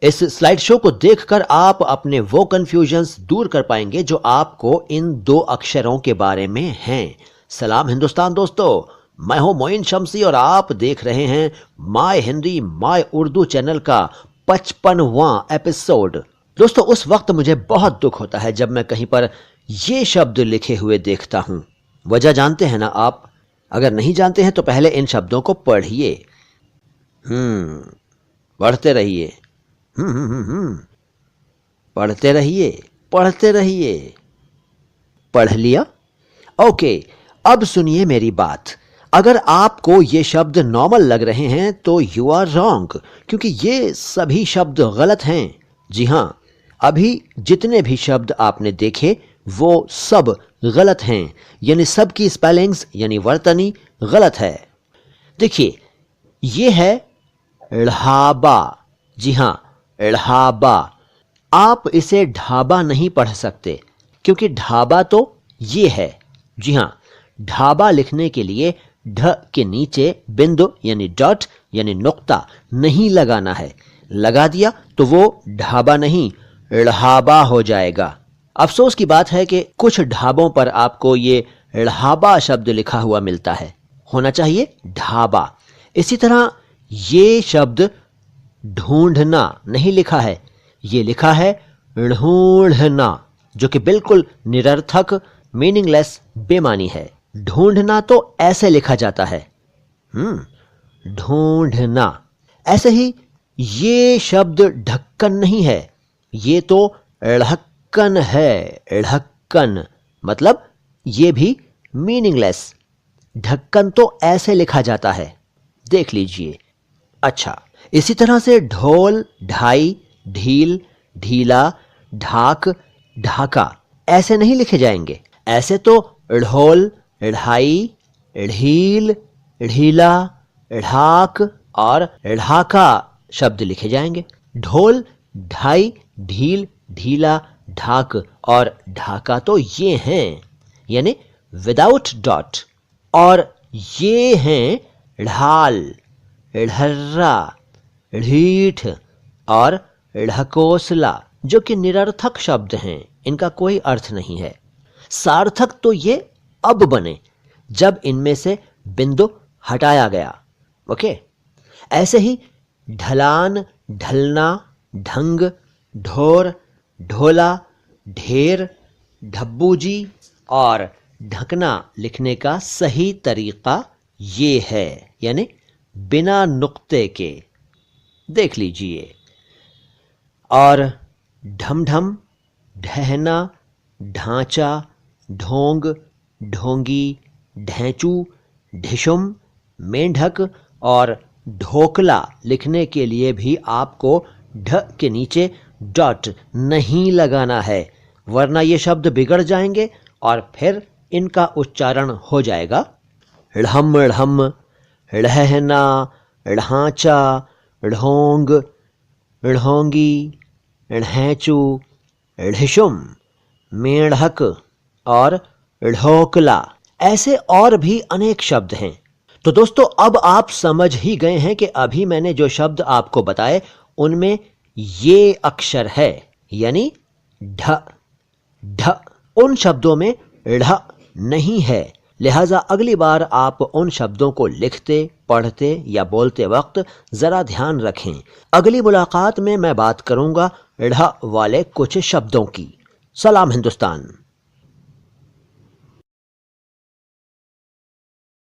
इस slide show को देखकर आप अपने वो कंफ्यूजन्स दूर कर पाएंगे जो आपको इन 2 अक्षरों के बारे में हैं। सलाम हिंदुस्तान दोस्तों, मैं हूं मोइन शम्सी और आप देख रहे हैं my Hindi my Urdu channel का 55वां एपिसोड। दोस्तों, उस वक्त मुझे बहुत दुख होता है जब मैं कहीं पर ये शब्द लिखे हुए देखता हूं। वजह जानते हैं ना आप? अगर नहीं जानते हैं तो पहले इन शब्दों को पढ़िए। पढ़ते रहिए। पढ़ते रहिए, पढ़ते रहिए। पढ़ लिया? ओके, अब सुनिए मेरी बात। अगर आपको ये शब्द नॉर्मल लग रहे हैं तो यू आर रॉन्ग, क्योंकि ये सभी शब्द गलत हैं। जी हां, अभी जितने भी शब्द आपने देखे वो सब गलत हैं, यानी सब की स्पेलिंग्स यानी वर्तनी गलत है। देखिए, ये है ढाबा। जी हां, ढाबा। आप इसे ढाबा नहीं पढ़ सकते क्योंकि ढाबा तो ये है। जी हां, ढाबा लिखने के लिए ढ के नीचे बिंदु यानी डॉट यानी नुक्ता नहीं लगाना है। लगा दिया तो वो ढाबा नहीं ढाबा हो जाएगा। अफसोस की बात है कि कुछ ढाबों पर आपको ये ढाबा शब्द लिखा हुआ मिलता है, होना चाहिए ढाबा। इसी तरह ये शब्द ढूंढना नहीं लिखा है, ये लिखा है ढूंढना, जो कि बिल्कुल निरर्थक मीनिंगलेस बेमानी है। ढूंढना तो ऐसे लिखा जाता है, ढूंढना। ऐसे ही ये शब्द ढक्कन नहीं है, ये तो ढक्कन है। ढक्कन मतलब ये भी मीनिंगलेस। ढक्कन तो ऐसे लिखा जाता है, देख लीजिए। अच्छा, इसी तरह से ढोल, ढाई, ढील, ढीला, ढाक, ढाका ऐसे नहीं लिखे जाएंगे। ऐसे तो ढोल, ढाई, ढील, ढीला, ढाक और ढाका शब्द लिखे जाएंगे। ढोल, ढाई, ढील, ढीला, ढाक और ढाका तो ये हैं, यानी विदाउट डॉट। और ये हैं ढाल, ढर्रा, ढीठ और ढकोसला, जो कि निरर्थक शब्द हैं, इनका कोई अर्थ नहीं है। सार्थक तो ये अब बने जब इनमें से बिंदु हटाया गया। ओके, ऐसे ही ढलान, ढलना, ढंग, ढोर, ढोला, ढेर, ढब्बूजी और ढकना लिखने का सही तरीका ये है, यानी बिना नुक्ते के। देख लीजिए। और ढमढम, ढहना, ढांचा, ढोंग, ढोंगी, ढैंचू, ढिशुम, मेंढक और ढोकला लिखने के लिए भी आपको ढ के नीचे डॉट नहीं लगाना है, वरना ये शब्द बिगड़ जाएंगे और फिर इनका उच्चारण हो जाएगा ढम ढम, ढहना, ढांचा, ढोंग, ढोंगी, ढैंचू, ढिशुम, मेंढक और ढोकला। ऐसे और भी अनेक शब्द हैं। तो दोस्तों, अब आप समझ ही गए हैं कि अभी मैंने जो शब्द आपको बताए उनमें ये अक्षर है, यानी ढ। ढ उन शब्दों में ढ नहीं है, लिहाजा अगली बार आप उन शब्दों को लिखते, पढ़ते या बोलते वक्त जरा ध्यान रखें। अगली मुलाकात में मैं बात करूंगा ढ वाले कुछ शब्दों की। सलाम हिंदुस्तान।